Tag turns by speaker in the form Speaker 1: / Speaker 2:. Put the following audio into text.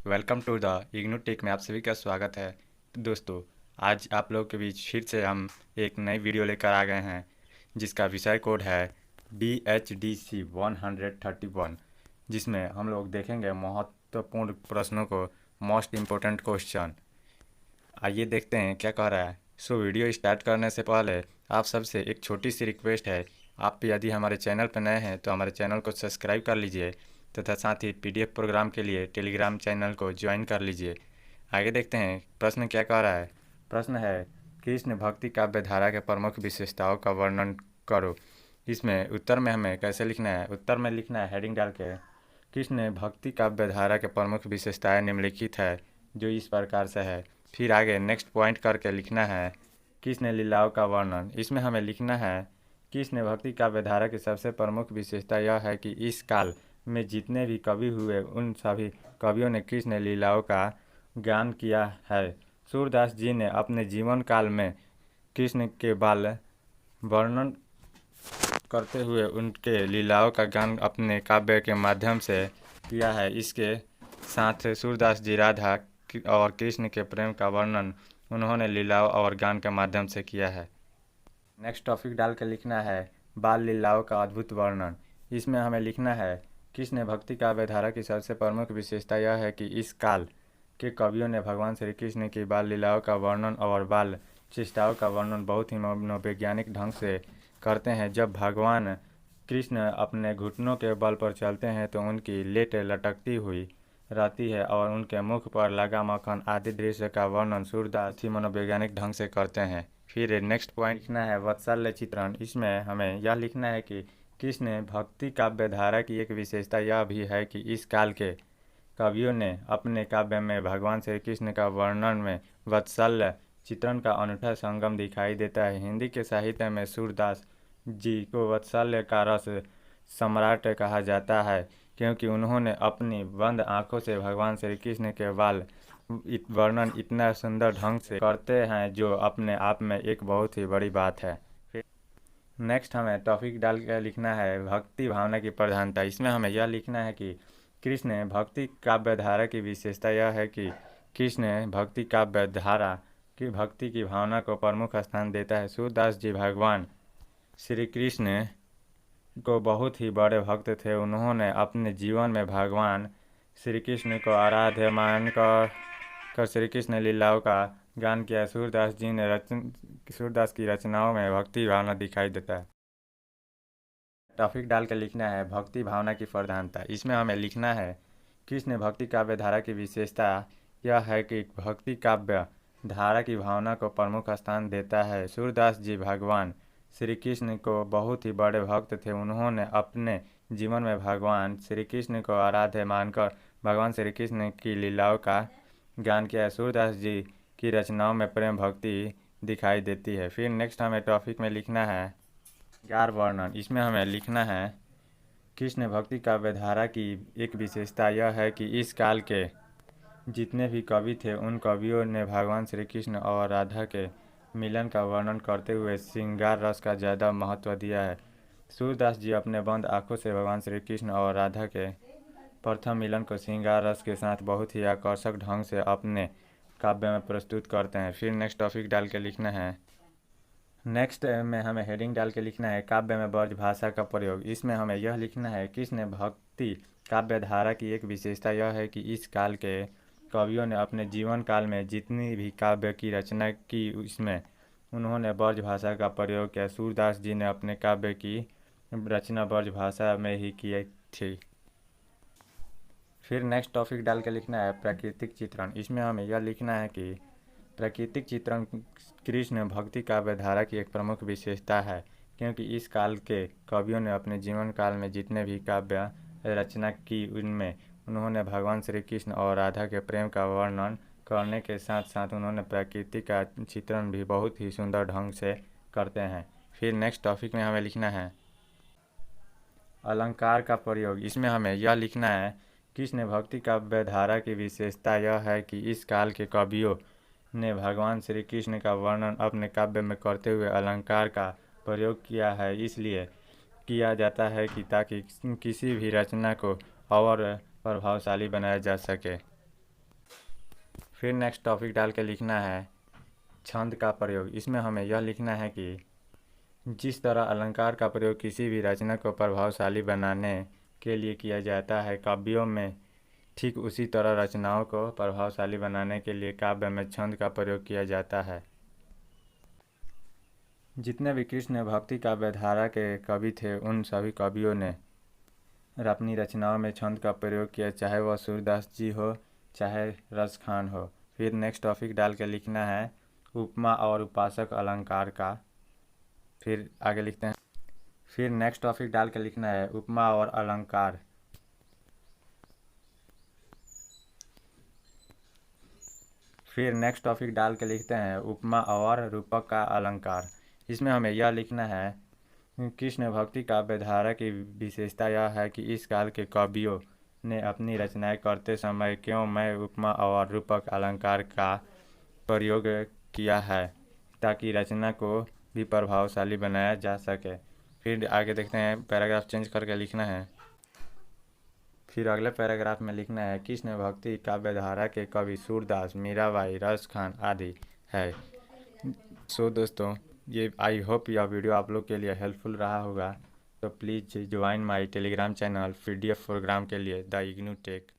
Speaker 1: Welcome to the IGNOU tech में आप सभी का स्वागत है। तो दोस्तों, आज आप लोग के बीच फिर से हम एक नई वीडियो लेकर आ गए हैं जिसका विषय कोड है BHDC 131, जिसमें हम लोग देखेंगे महत्वपूर्ण प्रश्नों को, मोस्ट इम्पोर्टेंट क्वेश्चन। आइए देखते हैं क्या कह रहा है। वीडियो स्टार्ट करने से पहले आप सबसे एक छोटी सी रिक्वेस्ट है। आप यदि हमारे चैनल पर नए हैं तो हमारे चैनल को सब्सक्राइब कर लीजिए तथा साथ ही PDF प्रोग्राम के लिए टेलीग्राम चैनल को ज्वाइन कर लीजिए। आगे देखते हैं प्रश्न क्या कह रहा है। प्रश्न है, कृष्ण भक्ति काव्य धारा के प्रमुख विशेषताओं का वर्णन करो। इसमें उत्तर में हमें कैसे लिखना है, उत्तर में लिखना है हेडिंग डाल के, कृष्ण भक्ति काव्य धारा के प्रमुख विशेषताएं निम्नलिखित है जो इस प्रकार से है। फिर आगे नेक्स्ट पॉइंट करके लिखना है कृष्ण लीलाओं का वर्णन। इसमें हमें लिखना है कृष्ण भक्ति काव्य धारा की सबसे प्रमुख विशेषता यह है कि इस काल में जितने भी कवि हुए उन सभी कवियों ने कृष्ण लीलाओं का गान किया है। सूरदास जी ने अपने जीवन काल में कृष्ण के बाल वर्णन करते हुए उनके लीलाओं का गान अपने काव्य के माध्यम से किया है। इसके साथ सूरदास जी राधा और कृष्ण के प्रेम का वर्णन उन्होंने लीलाओं और गान के माध्यम से किया है। नेक्स्ट टॉपिक डाल के लिखना है बाल लीलाओं का अद्भुत वर्णन। इसमें हमें लिखना है कृष्ण भक्ति काव्य धारा की सबसे प्रमुख विशेषता यह है कि इस काल के कवियों ने भगवान श्री कृष्ण की बाल लीलाओं का वर्णन और बाल चेष्टाओं का वर्णन बहुत ही मनोवैज्ञानिक ढंग से करते हैं। जब भगवान कृष्ण अपने घुटनों के बल पर चलते हैं तो उनकी लेट लटकती हुई रहती है और उनके मुख पर लगा मक्खन आदि दृश्य का वर्णन सूरदास ही मनोवैज्ञानिक ढंग से करते हैं। फिर नेक्स्ट पॉइंट लिखना है वात्सल्य चित्रण। इसमें हमें यह लिखना है कि कृष्ण भक्ति काव्य धारा की एक विशेषता यह भी है कि इस काल के कवियों ने अपने काव्य में भगवान श्री कृष्ण का वर्णन में वात्सल्य चित्रण का अनूठा संगम दिखाई देता है। हिंदी के साहित्य में सूरदास जी को वात्सल्य का रस सम्राट कहा जाता है क्योंकि उन्होंने अपनी बंद आंखों से भगवान श्री कृष्ण के बाल वर्णन इतना सुंदर ढंग से करते हैं जो अपने आप में एक बहुत ही बड़ी बात है। नेक्स्ट हमें टॉपिक डाल कर लिखना है भक्ति भावना की प्रधानता। इसमें हमें यह लिखना है कि कृष्ण भक्ति काव्य धारा की विशेषता यह है कि कृष्ण भक्ति काव्य धारा की भक्ति की भावना को प्रमुख स्थान देता है। सूरदास जी भगवान श्री कृष्ण को बहुत ही बड़े भक्त थे। उन्होंने अपने जीवन में भगवान श्री कृष्ण को आराध्य मानकर श्री कृष्ण लीलाओं का गान किया। सूरदास की रचनाओं में भक्ति भावना दिखाई देता है। टॉपिक डाल के लिखना है भक्ति भावना की प्रधानता। इसमें हमें लिखना है कृष्ण भक्ति काव्य धारा की विशेषता यह है कि भक्ति काव्य धारा की भावना को प्रमुख स्थान देता है। सूरदास जी भगवान श्री कृष्ण को बहुत ही बड़े भक्त थे। उन्होंने अपने जीवन में भगवान श्री कृष्ण को आराध्य मानकर भगवान श्री कृष्ण की लीलाओं का गान किया है। सूरदास जी की रचनाओं में प्रेम भक्ति दिखाई देती है। फिर नेक्स्ट हमें टॉपिक में लिखना है गार वर्णन। इसमें हमें लिखना है कृष्ण भक्ति काव्य धारा की एक विशेषता यह है कि इस काल के जितने भी कवि थे उन कवियों ने भगवान श्री कृष्ण और राधा के मिलन का वर्णन करते हुए श्रृंगार रस का ज़्यादा महत्व दिया है। सूरदास जी अपने बंद आँखों से भगवान श्री कृष्ण और राधा के प्रथम मिलन को श्रृंगार रस के साथ बहुत ही आकर्षक ढंग से अपने काव्य में प्रस्तुत करते हैं। फिर नेक्स्ट टॉपिक डाल के लिखना है नेक्स्ट में हमें हेडिंग डाल के लिखना है काव्य में ब्रज भाषा का प्रयोग। इसमें हमें यह लिखना है कृष्ण भक्ति काव्य धारा की एक विशेषता यह है कि इस काल के कवियों ने अपने जीवन काल में जितनी भी काव्य की रचना की उसमें उन्होंने ब्रज भाषा का प्रयोग किया। सूरदास जी ने अपने काव्य की रचना ब्रज भाषा में ही की थी। फिर नेक्स्ट टॉपिक डाल के लिखना है प्राकृतिक चित्रण। इसमें हमें यह लिखना है कि प्राकृतिक चित्रण कृष्ण भक्ति काव्य धारा की एक प्रमुख विशेषता है क्योंकि इस काल के कवियों ने अपने जीवन काल में जितने भी काव्य रचना की उनमें उन्होंने भगवान श्री कृष्ण और राधा के प्रेम का वर्णन करने के साथ साथ उन्होंने प्रकृति का चित्रण भी बहुत ही सुंदर ढंग से करते हैं। फिर नेक्स्ट टॉपिक में हमें लिखना है अलंकार का प्रयोग। इसमें हमें यह लिखना है कृष्ण भक्ति काव्य धारा की विशेषता यह है कि इस काल के कवियों ने भगवान श्री कृष्ण का वर्णन अपने काव्य में करते हुए अलंकार का प्रयोग किया है। इसलिए किया जाता है कि ताकि किसी भी रचना को और प्रभावशाली बनाया जा सके। फिर नेक्स्ट टॉपिक डाल के लिखना है छंद का प्रयोग। इसमें हमें यह लिखना है कि जिस तरह अलंकार का प्रयोग किसी भी रचना को प्रभावशाली बनाने के लिए किया जाता है काव्यों में, ठीक उसी तरह रचनाओं को प्रभावशाली बनाने के लिए काव्य में छंद का प्रयोग किया जाता है। जितने भी कृष्ण भक्ति काव्य धारा के कवि थे, उन सभी कवियों ने अपनी रचनाओं में छंद का प्रयोग किया, चाहे वह सूरदास जी हो चाहे रस खान हो। फिर नेक्स्ट टॉपिक डाल के लिखना है उपमा और उपासक अलंकार का। फिर आगे लिखते हैं, फिर नेक्स्ट टॉपिक डाल के लिखना है उपमा और अलंकार। फिर नेक्स्ट टॉपिक डाल के लिखते हैं उपमा और रूपक का अलंकार। इसमें हमें यह लिखना है कृष्ण भक्ति काव्य धारा की विशेषता यह है कि इस काल के कवियों ने अपनी रचनाएं करते समय क्यों मैं उपमा और रूपक अलंकार का प्रयोग किया है, ताकि रचना को भी प्रभावशाली बनाया जा सके। फिर आगे देखते हैं, पैराग्राफ चेंज करके लिखना है। फिर अगले पैराग्राफ में लिखना है कृष्ण भक्ति काव्य धारा के कवि सूरदास, मीराबाई, रस खान आदि है। सो दोस्तों, ये आई होप यह वीडियो आप लोग के लिए हेल्पफुल रहा होगा। तो please join my Telegram channel PDF program के लिए द इग्नू टेक।